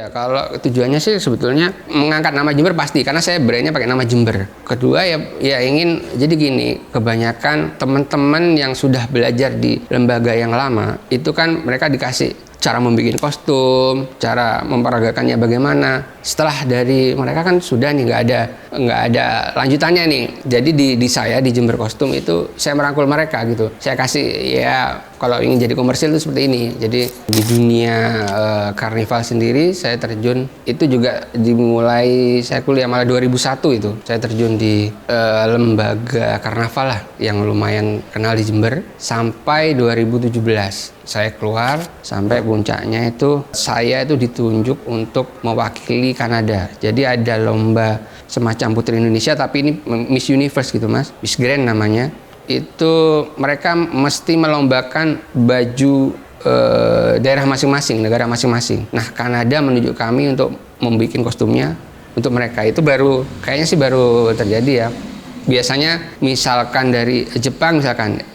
Ya, kalau tujuannya sih sebetulnya mengangkat nama Jember pasti, karena saya brandnya pakai nama Jember. Kedua ya ingin, jadi gini, kebanyakan teman-teman yang sudah belajar di lembaga yang lama, itu kan mereka dikasih cara membuat kostum, cara memperagakannya bagaimana. Setelah dari mereka kan sudah nih nggak ada lanjutannya nih. Jadi di saya di Jember Kostum itu saya merangkul mereka gitu. Saya kasih ya kalau ingin jadi komersil itu seperti ini. Jadi di dunia karnival sendiri saya terjun itu juga dimulai saya kuliah malah 2001 itu. Saya terjun di lembaga karnaval lah yang lumayan kenal di Jember sampai 2017. Saya keluar sampai puncaknya itu saya itu ditunjuk untuk mewakili Kanada. Jadi ada lomba semacam Putri Indonesia tapi ini Miss Universe gitu Mas, Miss Grand namanya. Itu mereka mesti melombakan baju daerah masing-masing, negara masing-masing. Nah, Kanada menunjuk kami untuk membuat kostumnya untuk mereka. Itu kayaknya sih baru terjadi ya. Biasanya misalkan dari Jepang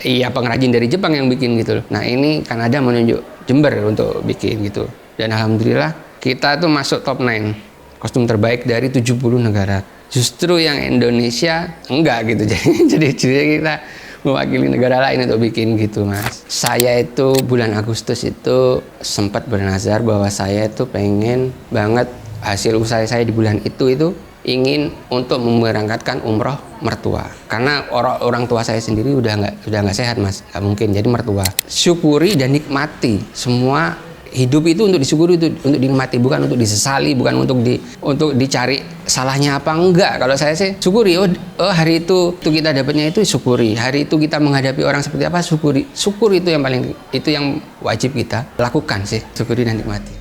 iya pengrajin dari Jepang yang bikin gitu loh. Nah, ini Kanada menunjuk Jember untuk bikin gitu. Dan alhamdulillah kita tuh masuk top 9 kostum terbaik dari 70 negara. Justru yang Indonesia enggak gitu. Jadi kita mewakili negara lain untuk bikin gitu Mas. Saya itu bulan Agustus itu sempat bernazar bahwa saya itu pengen banget hasil usaha saya di bulan itu ingin untuk memberangkatkan umroh mertua, karena orang tua saya sendiri udah nggak sehat Mas, nggak mungkin. Jadi mertua, syukuri dan nikmati semua. Hidup itu untuk disyukuri, itu untuk dinikmati, bukan untuk disesali, bukan untuk dicari salahnya apa enggak. Kalau saya sih syukuri, oh hari itu kita dapatnya itu syukuri, hari itu kita menghadapi orang seperti apa syukuri itu yang wajib kita lakukan sih, syukuri dan nikmati.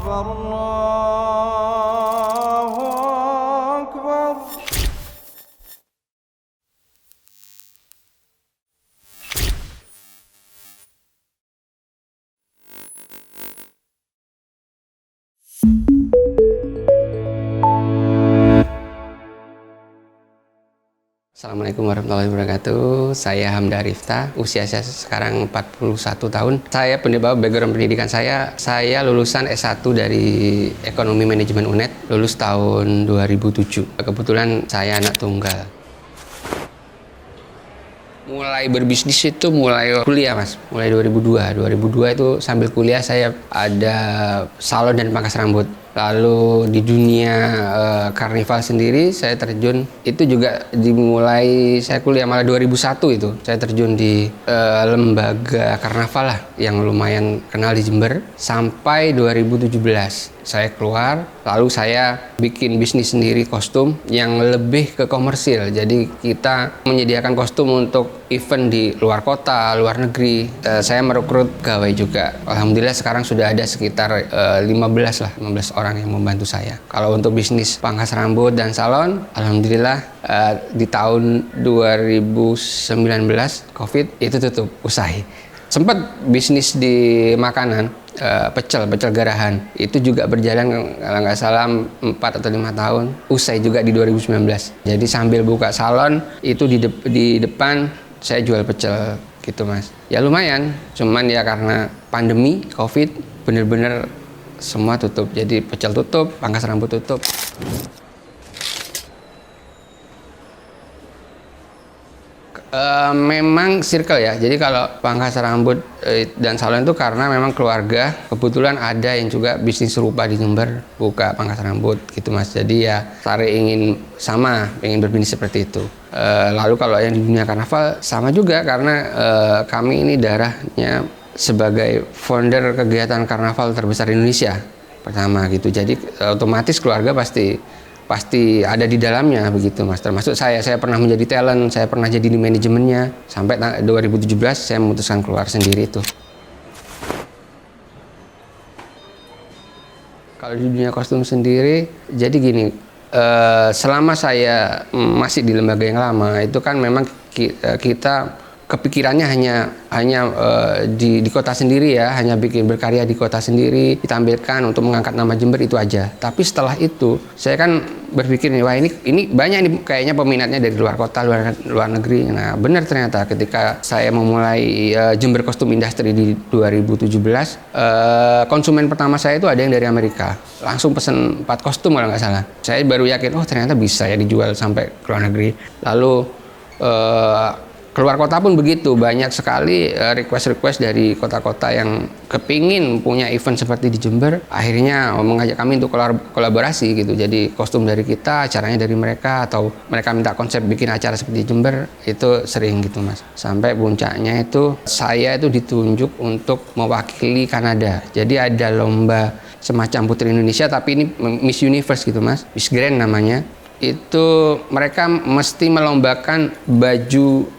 أكبر الله أكبر. Assalamualaikum warahmatullahi wabarakatuh. Saya Hamda Rifta, usia saya sekarang 41 tahun. Saya background pendidikan saya lulusan S1 dari Ekonomi Manajemen UNED, lulus tahun 2007. Kebetulan saya anak tunggal. Mulai berbisnis itu mulai kuliah Mas, mulai 2002 itu sambil kuliah saya ada salon dan pangkas rambut. Lalu di dunia karnival sendiri saya terjun itu juga dimulai saya kuliah malah 2001 itu. Saya terjun di lembaga karnaval lah yang lumayan kenal di Jember sampai 2017. Saya keluar, lalu saya bikin bisnis sendiri kostum yang lebih ke komersil. Jadi kita menyediakan kostum untuk event di luar kota, luar negeri. Saya merekrut pegawai juga. Alhamdulillah sekarang sudah ada sekitar 15 orang yang membantu saya. Kalau untuk bisnis pangkas rambut dan salon, alhamdulillah di tahun 2019 COVID itu tutup usai. Sempat bisnis di makanan, pecel garahan itu juga berjalan kalau nggak salah 4 atau 5 tahun, usai juga di 2019. Jadi sambil buka salon itu di depan saya jual pecel gitu Mas. Ya lumayan, cuman ya karena pandemi COVID bener-bener semua tutup. Jadi pecel tutup, pangkas rambut tutup. Memang circle ya. Jadi kalau pangkas rambut dan salon itu karena memang keluarga. Kebetulan ada yang juga bisnis serupa di Jember, buka pangkas rambut gitu Mas. Jadi ya ingin berbisnis seperti itu. Lalu kalau yang di dunia karnaval sama juga karena kami ini darahnya sebagai founder kegiatan karnaval terbesar di Indonesia pertama gitu. Jadi otomatis keluarga pasti ada di dalamnya begitu Mas. Termasuk saya pernah menjadi talent, saya pernah jadi di manajemennya sampai 2017 saya memutuskan keluar sendiri itu. Kalau di dunia kostum sendiri, jadi gini, selama saya masih di lembaga yang lama, itu kan memang kita kepikirannya hanya di kota sendiri ya, hanya bikin berkarya di kota sendiri, ditampilkan untuk mengangkat nama Jember itu aja. Tapi setelah itu, saya kan berpikir nih, wah ini banyak nih kayaknya peminatnya dari luar kota, luar negeri. Nah, benar ternyata ketika saya memulai Jember Kostum Industry di 2017, konsumen pertama saya itu ada yang dari Amerika. Langsung pesen 4 kostum kalau nggak salah. Saya baru yakin, oh ternyata bisa ya dijual sampai ke luar negeri. Lalu keluar kota pun begitu, banyak sekali request dari kota-kota yang kepingin punya event seperti di Jember. Akhirnya mengajak kami untuk kolaborasi gitu. Jadi kostum dari kita, acaranya dari mereka, atau mereka minta konsep bikin acara seperti di Jember, itu sering gitu Mas. Sampai puncaknya itu saya itu ditunjuk untuk mewakili Kanada. Jadi ada lomba semacam Putri Indonesia, tapi ini Miss Universe gitu Mas, Miss Grand namanya. Itu mereka mesti melombakan baju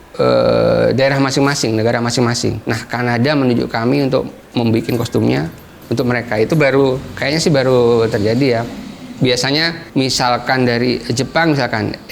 daerah masing-masing, negara masing-masing. Nah, Kanada menunjuk kami untuk membuat kostumnya untuk mereka. Itu kayaknya sih baru terjadi ya. Biasanya misalkan dari Jepang,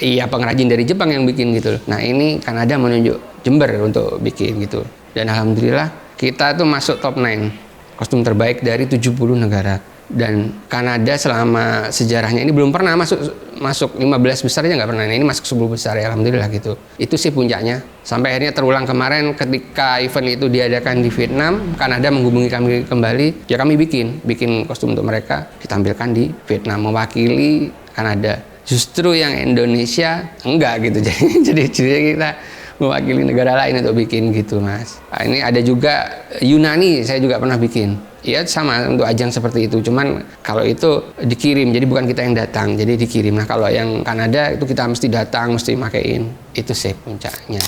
iya pengrajin dari Jepang yang bikin gitu. Nah, ini Kanada menunjuk Jember untuk bikin gitu. Dan alhamdulillah kita tuh masuk top 9 kostum terbaik dari 70 negara. Dan Kanada selama sejarahnya ini belum pernah masuk 15 besar aja nggak pernah. Nah, ini masuk 10 besar ya, alhamdulillah gitu. Itu sih puncaknya. Sampai akhirnya terulang kemarin ketika event itu diadakan di Vietnam, Kanada menghubungi kami kembali, ya kami bikin kostum untuk mereka, ditampilkan di Vietnam mewakili Kanada. Justru yang Indonesia enggak gitu. Jadi kita mewakili negara lain untuk bikin gitu Mas. Nah, ini ada juga Yunani, saya juga pernah bikin. Ya sama untuk ajang seperti itu, cuman kalau itu dikirim, jadi bukan kita yang datang, jadi dikirim. Nah kalau yang Kanada itu kita mesti datang, mesti makein, itu sih puncaknya.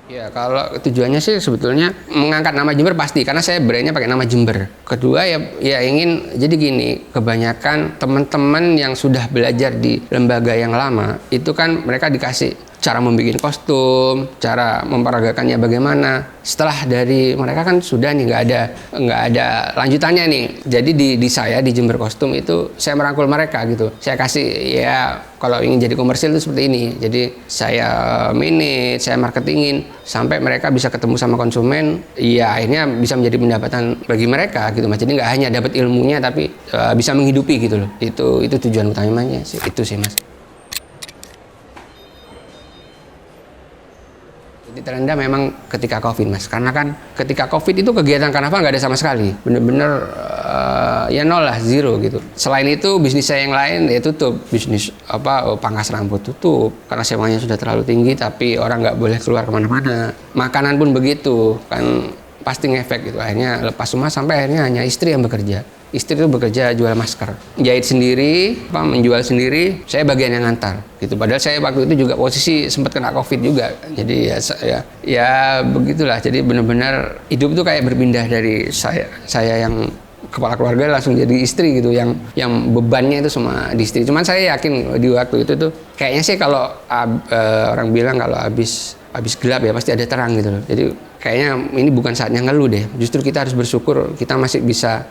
Ya kalau tujuannya sih sebetulnya mengangkat nama Jember pasti, karena saya brandnya pakai nama Jember. Kedua ya ingin, jadi gini, kebanyakan teman-teman yang sudah belajar di lembaga yang lama, itu kan mereka dikasih cara membuat kostum, cara memperagakannya bagaimana. Setelah dari mereka kan sudah nih nggak ada lanjutannya nih. Jadi di saya di Jember Kostum itu saya merangkul mereka gitu. Saya kasih ya kalau ingin jadi komersil itu seperti ini. Jadi saya manage, saya marketingin sampai mereka bisa ketemu sama konsumen. Ya akhirnya bisa menjadi pendapatan bagi mereka gitu Mas. Jadi nggak hanya dapat ilmunya tapi bisa menghidupi gitu loh. Itu tujuan utamanya sih. Itu sih Mas. Jadi terendah memang ketika Covid Mas, karena kan ketika Covid itu kegiatan karnaval nggak ada sama sekali, bener-bener ya nol lah, zero gitu. Selain itu bisnis saya yang lain ya tutup, bisnis pangkas rambut tutup karena sewanya sudah terlalu tinggi, tapi orang nggak boleh keluar kemana-mana. Makanan pun begitu kan, pasti ngefek gitu. Akhirnya lepas semua sampai akhirnya hanya istri yang bekerja. Istri itu bekerja jual masker, jahit sendiri, menjual sendiri, saya bagian yang ngantar gitu. Padahal saya waktu itu juga posisi sempat kena Covid juga. Jadi ya begitulah. Jadi benar-benar hidup itu kayak berpindah dari saya yang kepala keluarga langsung jadi istri gitu, yang bebannya itu semua di istri. Cuman saya yakin di waktu itu tuh kayaknya sih kalau orang bilang kalau habis gelap ya pasti ada terang gitu loh. Jadi kayaknya ini bukan saatnya ngeluh deh. Justru kita harus bersyukur kita masih bisa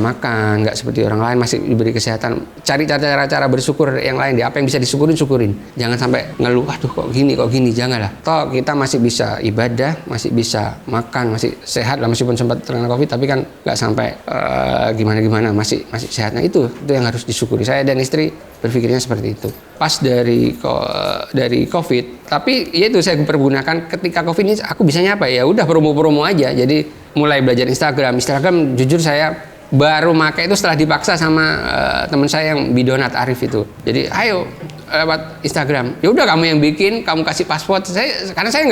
makan, nggak seperti orang lain, masih diberi kesehatan. Cari cara-cara bersyukur yang lain deh. Apa yang bisa syukurin. Jangan sampai ngeluh, aduh kok gini, janganlah. Toh kita masih bisa ibadah, masih bisa makan, masih sehat lah meskipun sempat terkena Covid, tapi kan nggak sampai gimana, masih sehatnya itu yang harus disyukuri. Saya dan istri berpikirnya seperti itu. Pas dari Covid, tapi ya itu saya pergunakan ketika Covid ini aku bisanya apa ya udah promo aja. Jadi mulai belajar Instagram jujur saya baru pakai itu setelah dipaksa sama teman saya yang Bidonat Arif itu. Jadi ayo lewat Instagram, ya udah kamu yang bikin, kamu kasih password. Karena saya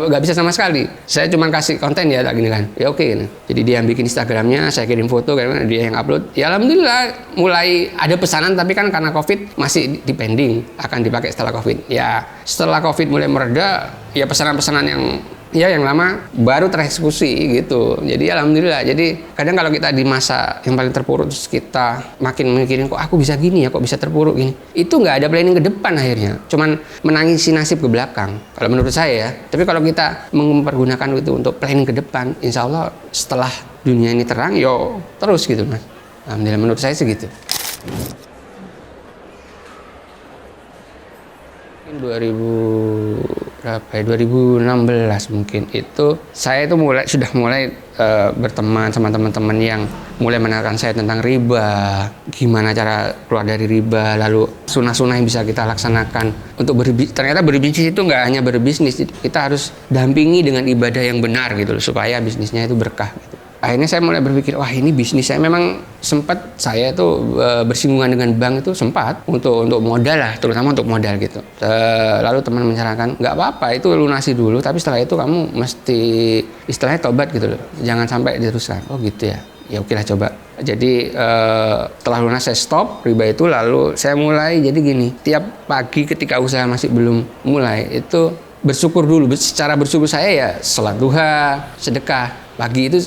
nggak bisa sama sekali, saya cuma kasih konten ya tak gini kan, ya oke. Jadi dia yang bikin Instagramnya, saya kirim foto, dia yang upload. Ya alhamdulillah mulai ada pesanan, tapi kan karena Covid masih dipending, akan dipakai setelah Covid. Ya setelah Covid mulai mereda, ya pesanan-pesanan yang Ya yang lama baru tereksekusi gitu. Jadi alhamdulillah. Jadi kadang kalau kita di masa yang paling terpuruk terus kita makin mikirin kok aku bisa gini ya, kok bisa terpuruk gini. Itu nggak ada planning ke depan akhirnya. Cuman menangisi nasib ke belakang. Kalau menurut saya ya. Tapi kalau kita mempergunakan itu untuk planning ke depan, insya Allah setelah dunia ini terang, yo terus gitu mas. Alhamdulillah menurut saya segitu. 2016 mungkin itu saya itu sudah mulai berteman sama teman-teman yang mulai menerangkan saya tentang riba, gimana cara keluar dari riba, lalu sunah-sunah yang bisa kita laksanakan untuk ternyata berbisnis itu nggak hanya berbisnis, kita harus dampingi dengan ibadah yang benar gitu loh, supaya bisnisnya itu berkah gitu. Akhirnya saya mulai berpikir, wah ini bisnis saya. Memang sempat saya itu bersinggungan dengan bank itu sempat untuk modal lah, terutama untuk modal gitu. Lalu teman menyarankan, nggak apa-apa itu lunasi dulu, tapi setelah itu kamu mesti istilahnya tobat gitu loh, jangan sampai diteruskan. Oh gitu ya, ya oke lah coba. Jadi setelah lunas saya stop riba itu, lalu saya mulai jadi gini, tiap pagi ketika usaha masih belum mulai itu bersyukur dulu. Secara bersyukur saya ya sholat duha, sedekah. Pagi itu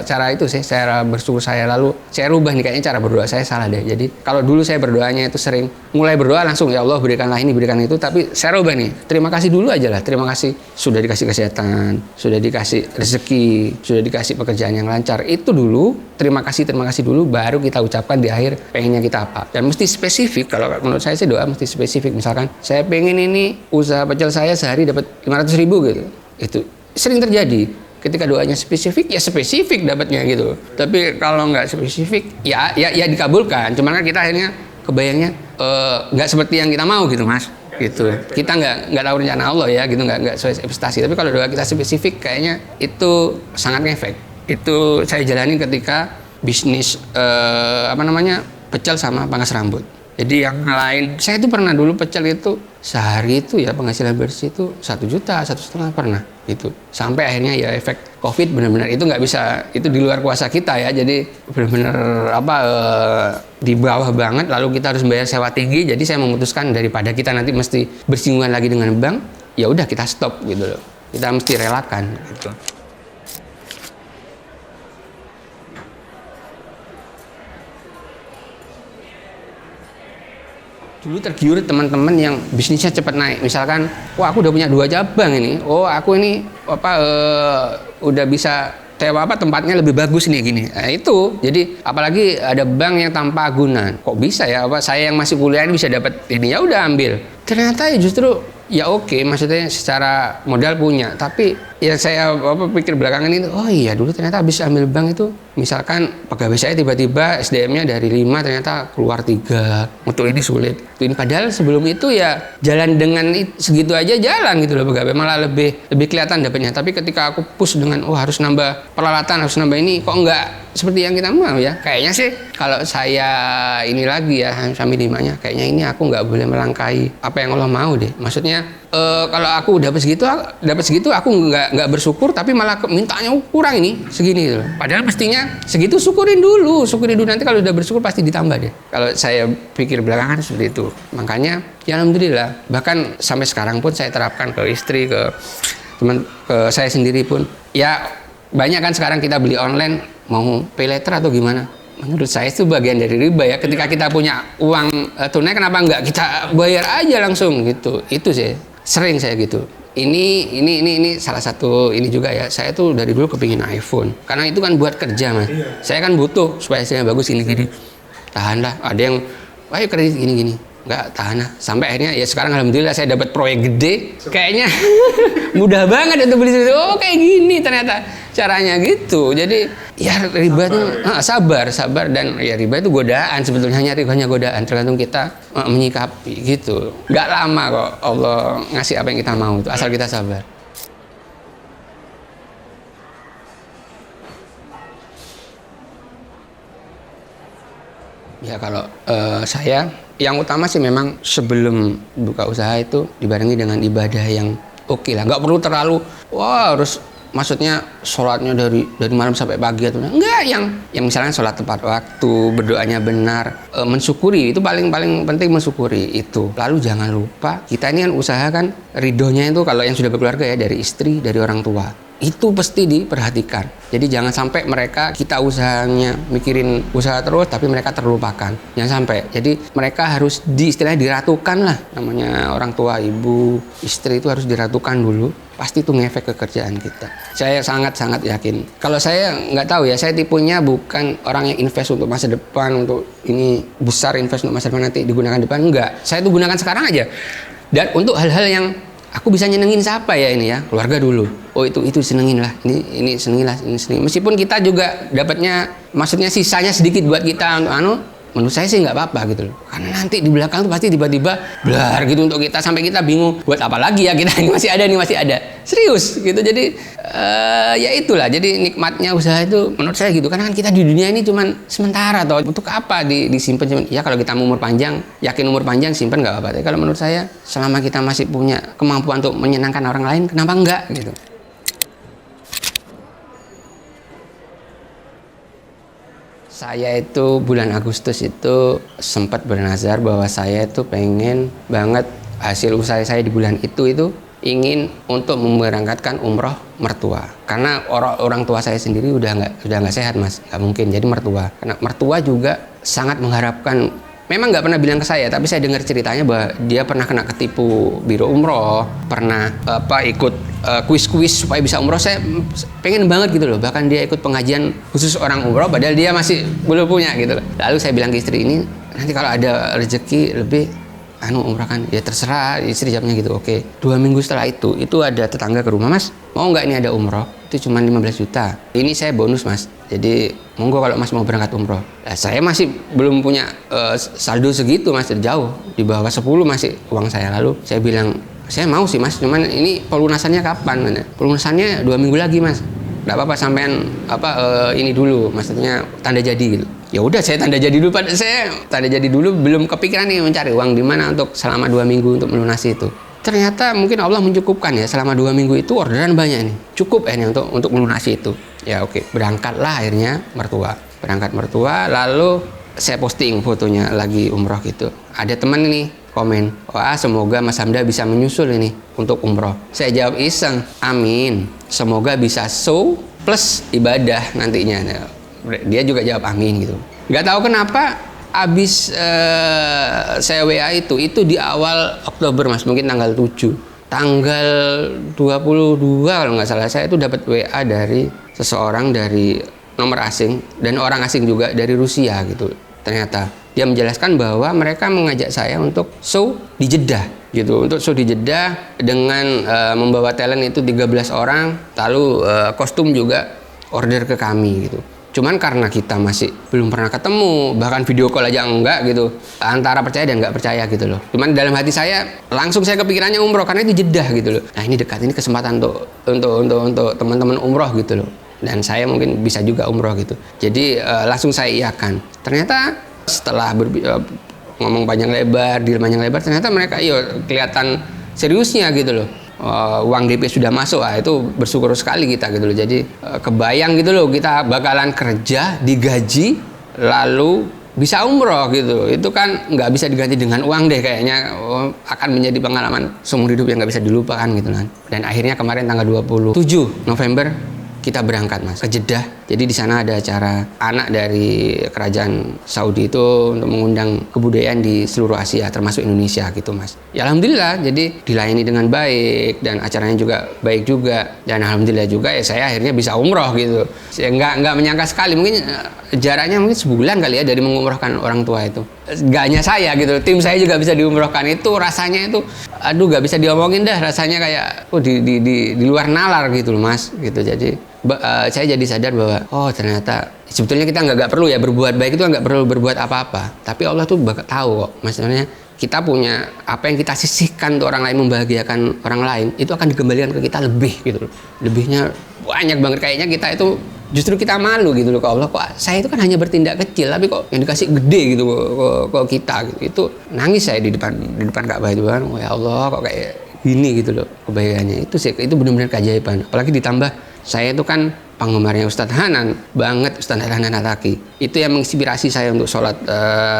cara itu sih, cara bersyukur saya. Lalu saya rubah nih, kayaknya cara berdoa saya salah deh. Jadi kalau dulu saya berdoanya itu sering mulai berdoa langsung ya Allah berikanlah ini, berikan itu. Tapi saya rubah nih, terima kasih dulu aja lah. Terima kasih sudah dikasih kesehatan, sudah dikasih rezeki, sudah dikasih pekerjaan yang lancar. Itu dulu, terima kasih dulu, baru kita ucapkan di akhir pengennya kita apa. Dan mesti spesifik. Kalau menurut saya sih doa mesti spesifik. Misalkan saya pengen ini usaha pecel saya sehari dapat 500.000 gitu. Itu sering terjadi. Ketika doanya spesifik, ya spesifik dapatnya gitu. Tapi kalau nggak spesifik, ya dikabulkan. Cuman kan kita akhirnya kebayangnya nggak seperti yang kita mau gitu mas. Gitu. Kita nggak tahu rencana Allah ya, gitu nggak sesuai ekspektasi. Tapi kalau doa kita spesifik, kayaknya itu sangat ngefek. Itu saya jalani ketika bisnis pecel sama pangkas rambut. Jadi yang lain, saya itu pernah dulu pecel itu sehari itu ya penghasilan bersih itu 1 juta, 1,5 pernah gitu. Sampai akhirnya ya efek COVID benar-benar itu nggak bisa, itu di luar kuasa kita ya. Jadi benar-benar di bawah banget. Lalu kita harus bayar sewa tinggi. Jadi saya memutuskan daripada kita nanti mesti bersinggungan lagi dengan bank, ya udah kita stop gitu loh. Kita mesti relakan gitu. Dulu tergiur teman-teman yang bisnisnya cepat naik. Misalkan, wah aku udah punya 2 cabang ini. Oh aku ini udah bisa sewa tempatnya lebih bagus nih gini. Nah, itu. Jadi apalagi ada bank yang tanpa agunan. Kok bisa ya? Saya yang masih kuliah ini bisa dapat ini, ya udah ambil. Ternyata ya justru ya oke, maksudnya secara modal punya, tapi ya saya pikir belakangan itu, oh iya dulu ternyata habis ambil bank itu, misalkan pegawai saya tiba-tiba SDM-nya dari 5 ternyata keluar 3, untuk ini sulit. Ini padahal sebelum itu ya jalan dengan segitu aja jalan gitu loh pegawai, malah lebih kelihatan dapatnya. Tapi ketika aku push dengan harus nambah peralatan, harus nambah ini, kok enggak seperti yang kita mau ya. Kayaknya sih kalau saya ini lagi ya sampai 5-nya, kayaknya ini aku nggak boleh melangkahi apa yang Allah mau deh. Maksudnya kalau aku dapat segitu aku nggak bersyukur, tapi malah mintanya kurang ini segini gitu. Padahal mestinya segitu syukurin dulu nanti kalau udah bersyukur pasti ditambah deh. Kalau saya pikir belakangan seperti itu. Makanya ya alhamdulillah, bahkan sampai sekarang pun saya terapkan ke istri, ke teman, ke saya sendiri pun. Ya banyak kan sekarang kita beli online mau pay later atau gimana. Menurut saya itu bagian dari riba ya. Ketika kita punya uang tunai, kenapa nggak kita bayar aja langsung gitu. Itu sih sering saya gitu. Ini salah satu ini juga ya. Saya tuh dari dulu kepingin iPhone karena itu kan buat kerja mas. Saya kan butuh supaya hasilnya bagus gini. Tahan lah. Ada yang ayo kredit gini. Nggak tahan lah. Sampai akhirnya ya sekarang alhamdulillah saya dapat proyek gede. Kayaknya mudah banget untuk beli. Oh kayak gini ternyata caranya gitu. Jadi ya riba itu sabar dan ya riba itu godaan, sebetulnya hanya godaan, tergantung kita menyikapi gitu. Nggak lama kok Allah ngasih apa yang kita mau, asal kita sabar. Ya kalau saya yang utama sih memang sebelum buka usaha itu dibarengi dengan ibadah yang oke lah. Nggak perlu terlalu harus maksudnya sholatnya dari malam sampai pagi atau enggak, yang misalnya sholat tepat waktu, berdoanya benar, mensyukuri, itu paling penting, mensyukuri itu. Lalu jangan lupa kita ini kan usahakan ridhonya itu kalau yang sudah berkeluarga ya, dari istri, dari orang tua, itu pasti diperhatikan. Jadi jangan sampai mereka, kita usahanya mikirin usaha terus tapi mereka terlupakan, jangan sampai. Jadi mereka harus istilahnya diratukan lah, namanya orang tua, ibu, istri itu harus diratukan dulu, pasti itu ngefek ke kerjaan kita. Saya sangat-sangat yakin. Kalau saya nggak tahu ya, saya tipenya bukan orang yang invest untuk masa depan, untuk ini besar invest untuk masa depan nanti digunakan depan, enggak. Saya tuh gunakan sekarang aja. Dan untuk hal-hal yang aku bisa nyenengin siapa ya ini ya, keluarga dulu. Oh itu senengin lah, ini senengin lah, ini senengin. Meskipun kita juga dapatnya, maksudnya sisanya sedikit buat kita untuk menurut saya sih nggak apa-apa gitu loh. Karena nanti di belakang tuh pasti tiba-tiba blar gitu untuk kita, sampai kita bingung buat apa lagi ya kita, ini masih ada. Serius gitu. Jadi ya itulah. Jadi nikmatnya usaha itu menurut saya gitu. Karena kan kita di dunia ini cuman sementara toh. Untuk apa disimpan cuman? Ya kalau kita mau umur panjang, yakin umur panjang simpan nggak apa-apa. Tapi kalau menurut saya selama kita masih punya kemampuan untuk menyenangkan orang lain, kenapa enggak gitu. Saya itu bulan Agustus itu sempat bernazar bahwa saya itu pengen banget hasil usaha saya di bulan itu ingin untuk memberangkatkan umroh mertua. Karena orang tua saya sendiri udah nggak sehat mas, nggak mungkin. Jadi mertua, karena mertua juga sangat mengharapkan. Memang nggak pernah bilang ke saya, tapi saya dengar ceritanya bahwa dia pernah kena ketipu biro umroh, pernah ikut kuis-kuis supaya bisa umroh. Saya pengen banget gitu loh. Bahkan dia ikut pengajian khusus orang umroh, padahal dia masih belum punya gitu loh. Lalu saya bilang ke istri ini, nanti kalau ada rezeki lebih umrah kan, ya terserah. Istri jawabnya gitu, oke. 2 minggu setelah itu ada tetangga ke rumah, mas mau nggak ini ada umroh, itu cuma 15 juta. Ini saya bonus mas, jadi monggo kalau mas mau berangkat umroh. Nah, saya masih belum punya saldo segitu mas, jauh di bawah 10 masih uang saya. Lalu saya bilang, saya mau sih mas, cuman ini pelunasannya kapan? Pelunasannya 2 minggu lagi mas. Nggak apa-apa, sampean ini dulu, maksudnya tanda jadi gitu. Ya udah, saya tanda jadi dulu. Saya tanda jadi dulu, belum kepikiran nih mencari uang di mana untuk selama 2 minggu untuk melunasi itu. Ternyata mungkin Allah mencukupkan ya, selama 2 minggu itu orderan banyak nih, cukup nih untuk melunasi itu. Ya oke, berangkatlah akhirnya berangkat mertua. Lalu saya posting fotonya lagi umroh gitu. Ada teman nih komen, wah semoga Mas Hamda bisa menyusul ini untuk umroh. Saya jawab iseng, amin, semoga bisa show plus ibadah nantinya. Dia juga jawab amin gitu. Nggak tahu kenapa abis saya WA itu di awal Oktober mas, mungkin tanggal 7, tanggal 22 kalau nggak salah, saya itu dapat WA dari seseorang dari nomor asing dan orang asing juga dari Rusia gitu. Ternyata dia menjelaskan bahwa mereka mengajak saya untuk show di Jeddah gitu, untuk show di Jeddah dengan membawa talent itu 13 orang, lalu kostum juga order ke kami gitu. Cuman karena kita masih belum pernah ketemu, bahkan video call aja enggak gitu, antara percaya dan nggak percaya gitu loh. Cuman dalam hati saya langsung saya kepikirannya umroh karena itu Jeddah gitu loh. Nah ini dekat, ini kesempatan untuk teman-teman umroh gitu loh. Dan saya mungkin bisa juga umroh gitu. Jadi langsung saya iakan. Ternyata setelah ngomong panjang lebar, deal panjang lebar, ternyata mereka kelihatan seriusnya gitu loh. Uang DP sudah masuk, itu bersyukur sekali kita gitu loh. Jadi kebayang gitu loh, kita bakalan kerja, digaji, lalu bisa umroh gitu. Itu kan nggak bisa diganti dengan uang deh kayaknya. Akan menjadi pengalaman seumur hidup yang nggak bisa dilupakan gitu kan. Dan akhirnya kemarin tanggal 27 November kita berangkat mas ke Jeddah. Jadi di sana ada acara anak dari kerajaan Saudi itu untuk mengundang kebudayaan di seluruh Asia termasuk Indonesia gitu mas. Ya alhamdulillah, jadi dilayani dengan baik dan acaranya juga baik juga, dan alhamdulillah juga ya saya akhirnya bisa umroh gitu. Saya nggak menyangka sekali, mungkin jaraknya mungkin sebulan kali ya dari mengumrohkan orang tua itu. Gak hanya saya gitu, tim saya juga bisa diumrohkan. Itu rasanya itu aduh gak bisa diomongin dah, rasanya kayak di luar nalar gitu loh mas gitu. Jadi saya jadi sadar bahwa ternyata sebetulnya kita nggak perlu ya berbuat baik, itu nggak perlu berbuat apa-apa, tapi Allah tuh bakal tahu kok. Maksudnya kita punya apa yang kita sisihkan untuk orang lain, membahagiakan orang lain, itu akan dikembalikan ke kita lebih gitu loh. Lebihnya banyak banget. Kayaknya kita itu justru kita malu gitu loh ke Allah, kok saya itu kan hanya bertindak kecil tapi kok yang dikasih gede gitu kok kita gitu. Itu nangis saya di depan Ka'bah itu kan, ya Allah kok kayak gini gitu loh kebaikannya. Itu benar-benar keajaiban. Apalagi ditambah Saya itu kan penggemarnya Ustadz Hanan banget, Ustadz Hanan Ataki. Itu yang menginspirasi saya untuk sholat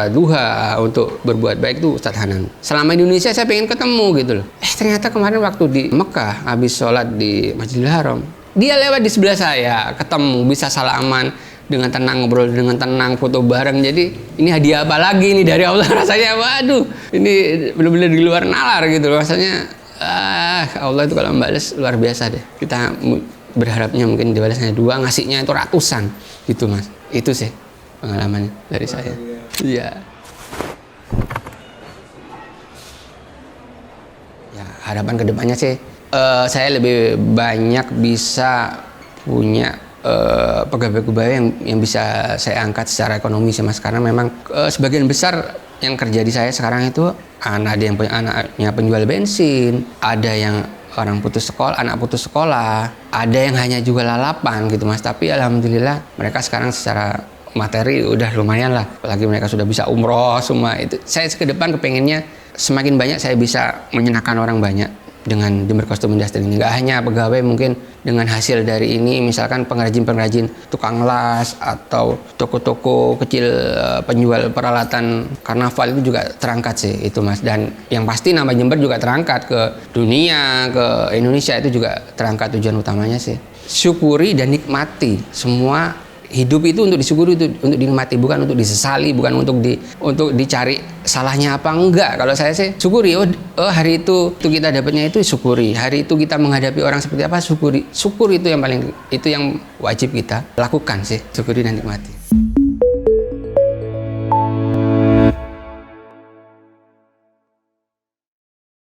duha, untuk berbuat baik itu Ustadz Hanan. Selama Indonesia saya pengen ketemu gitu loh. Ternyata kemarin waktu di Mekah habis sholat di Masjidil Haram, dia lewat di sebelah saya, ketemu, bisa salaman dengan tenang, ngobrol dengan tenang, foto bareng. Jadi ini hadiah apa lagi nih dari Allah? Rasanya waduh, ini benar-benar di luar nalar gitu loh. Rasanya Allah itu kalau membalas luar biasa deh. Kita berharapnya mungkin dibalasnya 2, ngasihnya itu ratusan gitu mas. Itu sih pengalamannya dari saya. Iya. Ya harapan kedepannya sih saya lebih banyak bisa punya pegawai-pegawai yang bisa saya angkat secara ekonomi sih mas, karena memang sebagian besar yang kerja di saya sekarang itu ada yang punya anaknya penjual bensin, ada yang orang anak putus sekolah, ada yang hanya juga lalapan gitu mas. Tapi alhamdulillah mereka sekarang secara materi udah lumayan lah, apalagi mereka sudah bisa umroh semua. Itu saya ke depan kepengennya semakin banyak saya bisa menyenangkan orang banyak dengan Jember Kostum Industry ini. Nggak hanya pegawai, mungkin dengan hasil dari ini misalkan pengrajin-pengrajin tukang las atau toko-toko kecil penjual peralatan karnaval itu juga terangkat sih itu mas. Dan yang pasti nama Jember juga terangkat ke dunia, ke Indonesia, itu juga terangkat. Tujuan utamanya sih syukuri dan nikmati. Semua hidup itu untuk disyukuri, untuk dinikmati, bukan untuk disesali, bukan untuk dicari salahnya apa enggak. Kalau saya sih syukuri, hari itu kita dapatnya itu syukuri, hari itu kita menghadapi orang seperti apa syukuri itu yang wajib kita lakukan sih, syukuri dan nikmati.